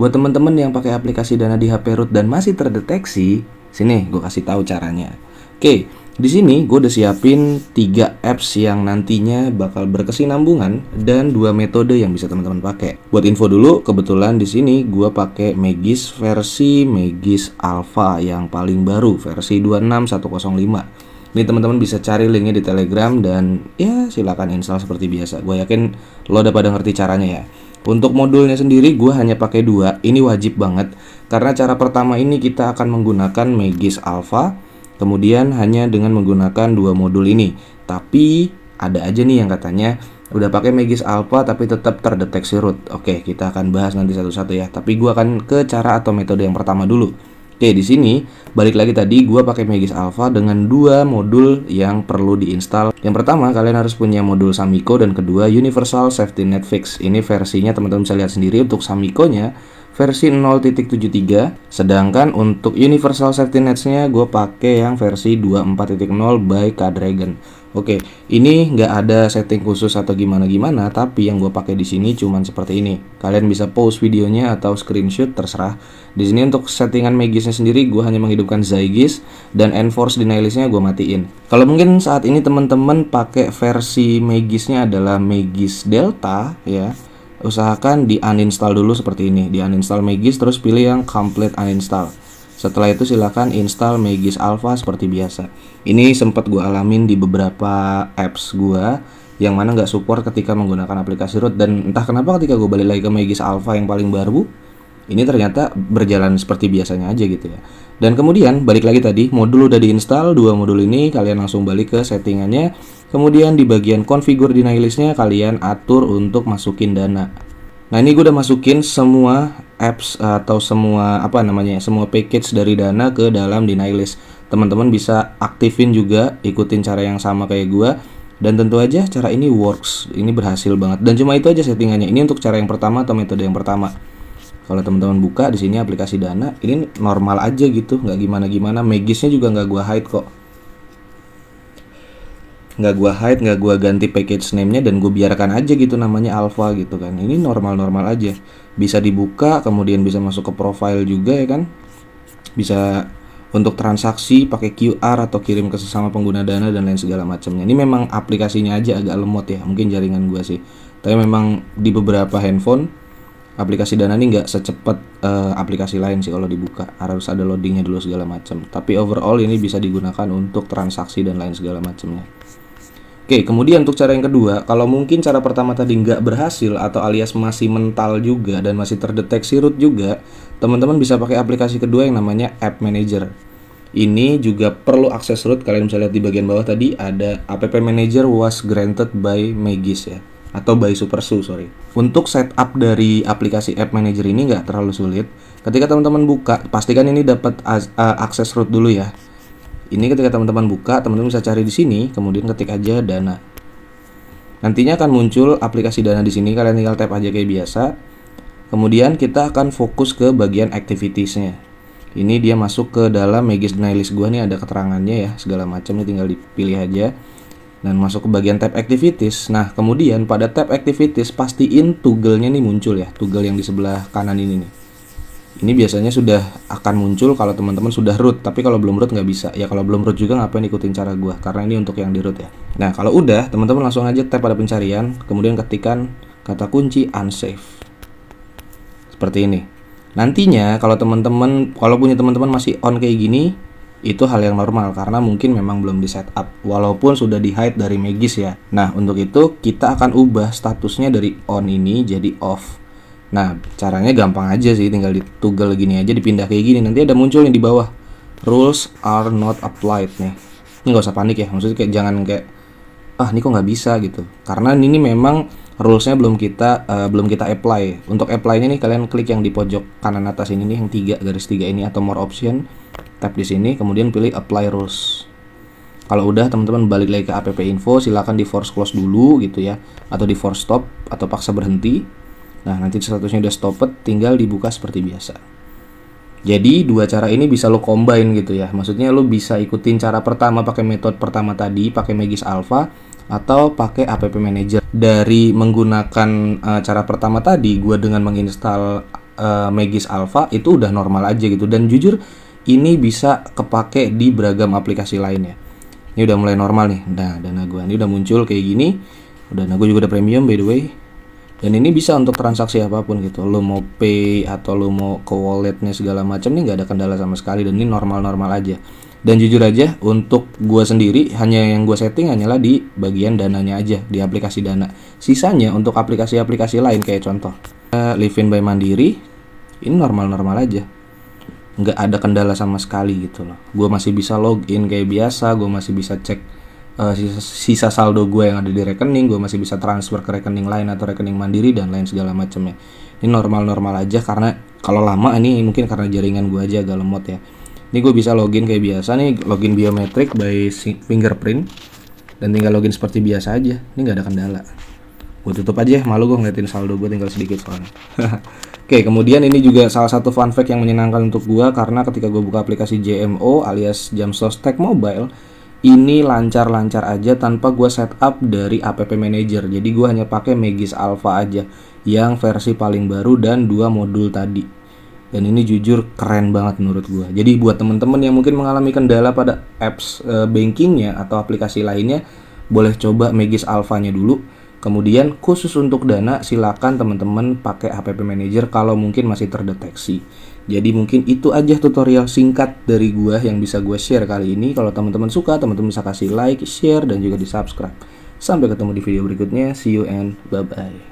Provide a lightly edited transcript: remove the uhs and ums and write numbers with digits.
Buat teman-teman yang pakai aplikasi Dana di HP root dan masih terdeteksi, sini gue kasih tahu caranya. Oke, di sini gue udah siapin 3 apps yang nantinya bakal berkesinambungan dan 2 metode yang bisa teman-teman pakai. Buat info dulu, kebetulan di sini gue pakai Megis versi Megis Alpha yang paling baru, versi 26105. Ini teman-teman bisa cari linknya di Telegram dan ya silakan install seperti biasa. Gue yakin lo udah pada ngerti caranya ya. Untuk modulnya sendiri gue hanya pakai 2. Ini wajib banget karena cara pertama ini kita akan menggunakan Megis Alpha, kemudian hanya dengan menggunakan 2 modul ini. Tapi ada aja nih yang katanya udah pakai Megis Alpha tapi tetap terdeteksi root. Oke, kita akan bahas nanti satu-satu ya. Tapi gue akan ke cara atau metode yang pertama dulu. Oke, di sini balik lagi tadi gue pakai Megis Alpha dengan 2 modul yang perlu diinstal. Yang pertama, kalian harus punya modul Samiko dan kedua Universal Safety Net Fix. Ini versinya teman-teman bisa lihat sendiri. Untuk Samiko-nya versi 0.73, sedangkan untuk Universal Safety Nets-nya gue pakai yang versi 24.0 by K-Dragon. Oke, ini nggak ada setting khusus atau gimana-gimana, tapi yang gue pakai di sini cuman seperti ini. Kalian bisa pause videonya atau screenshot terserah. Di sini untuk settingan Megisnya sendiri, gue hanya menghidupkan Zygis dan Enforce Denialist-nya gue matiin. Kalau mungkin saat ini teman-teman pakai versi Megisnya adalah Megis Delta, ya, usahakan di uninstall dulu seperti ini. Di uninstall Megis, terus pilih yang complete uninstall. Setelah itu silakan install Megis Alpha seperti biasa. Ini sempat gue alamin di beberapa apps gue yang mana nggak support ketika menggunakan aplikasi root, dan entah kenapa ketika gue balik lagi ke Megis Alpha yang paling baru, ini ternyata berjalan seperti biasanya aja gitu ya. Dan kemudian balik lagi tadi, modul udah diinstal, 2 modul ini kalian langsung balik ke settingannya. Kemudian di bagian configure denialist-nya kalian atur untuk masukin dana. Nah, ini gue udah masukin semua apps atau semua semua package dari Dana ke dalam denialist. Teman-teman bisa aktifin juga, ikutin cara yang sama kayak gue. Dan tentu aja cara ini works, ini berhasil banget. Dan cuma itu aja settingannya. Ini untuk cara yang pertama atau metode yang pertama. Kalau teman-teman buka di sini aplikasi Dana, ini normal aja gitu, nggak gimana-gimana. Megisnya juga nggak gue hide kok. Nggak gue ganti package name-nya, dan gue biarkan aja gitu namanya Alpha gitu kan. Ini normal-normal aja. Bisa dibuka, kemudian bisa masuk ke profile juga ya kan. Bisa untuk transaksi pakai QR atau kirim ke sesama pengguna Dana dan lain segala macamnya. Ini memang aplikasinya aja agak lemot ya, mungkin jaringan gue sih. Tapi memang di beberapa handphone aplikasi Dana ini nggak secepat aplikasi lain sih kalau dibuka. Harus ada loadingnya dulu segala macam. Tapi overall ini bisa digunakan untuk transaksi dan lain segala macamnya. Oke, kemudian untuk cara yang kedua, kalau mungkin cara pertama tadi nggak berhasil atau alias masih mental juga dan masih terdeteksi root juga, teman-teman bisa pakai aplikasi kedua yang namanya App Manager. Ini juga perlu akses root. Kalian bisa lihat di bagian bawah tadi ada App Manager was granted by Megis ya, atau by SuperSU, sorry. Untuk setup dari aplikasi App Manager ini nggak terlalu sulit. Ketika teman-teman buka, pastikan ini dapat akses root dulu ya. Ini ketika teman-teman buka, teman-teman bisa cari di sini, kemudian ketik aja Dana. Nantinya akan muncul aplikasi Dana di sini, kalian tinggal tap aja kayak biasa. Kemudian kita akan fokus ke bagian activities-nya. Ini dia masuk ke dalam Megis Denialist gua nih, ada keterangannya ya, segala macam, ini tinggal dipilih aja. Dan masuk ke bagian tab activities. Nah, kemudian pada tab activities pastiin toggle-nya nih muncul ya, toggle yang di sebelah kanan ini nih. Ini biasanya sudah akan muncul kalau teman-teman sudah root, tapi kalau belum root nggak bisa. Ya kalau belum root juga ngapain ikutin cara gua, karena ini untuk yang di root ya. Nah, kalau udah, teman-teman langsung aja tab pada pencarian, kemudian ketikkan kata kunci unsafe. Seperti ini. Nantinya kalau punya teman-teman masih on kayak gini, itu hal yang normal karena mungkin memang belum di setup walaupun sudah di hide dari Megis ya. Nah, untuk itu kita akan ubah statusnya dari on ini jadi off. Nah, caranya gampang aja sih, tinggal di toggle gini aja, dipindah kayak gini. Nanti ada muncul yang di bawah, rules are not applied nih. Ini nggak usah panik ya, maksudnya kayak jangan kayak ini kok nggak bisa gitu. Karena ini memang rulesnya belum kita apply. Untuk apply-nya nih kalian klik yang di pojok kanan atas ini nih, yang 3 ini atau more option. Tap di sini, kemudian pilih apply rules. Kalau udah teman-teman balik lagi ke app info, silakan di force close dulu gitu ya, atau di force stop atau paksa berhenti. Nah, nanti statusnya udah stopped, tinggal dibuka seperti biasa. Jadi dua cara ini bisa lo combine gitu ya. Maksudnya lo bisa ikutin cara pertama pakai metode pertama tadi, pakai Megis Alpha, atau pakai App Manager. Dari menggunakan cara pertama tadi, gue dengan menginstal Magis Alpha itu udah normal aja gitu. Dan jujur ini bisa kepake di beragam aplikasi lainnya. Ini udah mulai normal nih. Nah, Dana gue ini udah muncul kayak gini. Dana gue juga udah premium by the way. Dan ini bisa untuk transaksi apapun gitu. Lo mau pay atau lo mau ke walletnya segala macam nih nggak ada kendala sama sekali. Dan ini normal-normal aja. Dan jujur aja untuk gue sendiri hanya yang gue setting hanyalah di bagian dananya aja di aplikasi Dana. Sisanya untuk aplikasi-aplikasi lain kayak contoh Livin by Mandiri ini normal-normal aja. Nggak ada kendala sama sekali gitu loh. Gue masih bisa login kayak biasa. Gue masih bisa cek sisa saldo gue yang ada di rekening. Gue masih bisa transfer ke rekening lain atau rekening Mandiri dan lain segala macamnya. Ini normal-normal aja karena kalau lama ini mungkin karena jaringan gue aja agak lemot ya. Ini gue bisa login kayak biasa nih, login biometrik by fingerprint dan tinggal login seperti biasa aja. Ini nggak ada kendala. Gue tutup aja, malu gue ngeliatin saldo gue tinggal sedikit soalnya. Oke, kemudian ini juga salah satu fun fact yang menyenangkan untuk gue karena ketika gue buka aplikasi JMO alias Jamstos Tech Mobile, ini lancar-lancar aja tanpa gue setup dari app manager. Jadi gue hanya pakai Magis Alpha aja yang versi paling baru dan 2 modul tadi. Dan ini jujur keren banget menurut gue. Jadi buat temen-temen yang mungkin mengalami kendala pada apps bankingnya atau aplikasi lainnya, boleh coba Magis Alpha-nya dulu. Kemudian khusus untuk Dana silakan teman-teman pakai app manager kalau mungkin masih terdeteksi. Jadi mungkin itu aja tutorial singkat dari gue yang bisa gue share kali ini. Kalau teman-teman suka, teman-teman bisa kasih like, share, dan juga di subscribe. Sampai ketemu di video berikutnya. See you and bye-bye.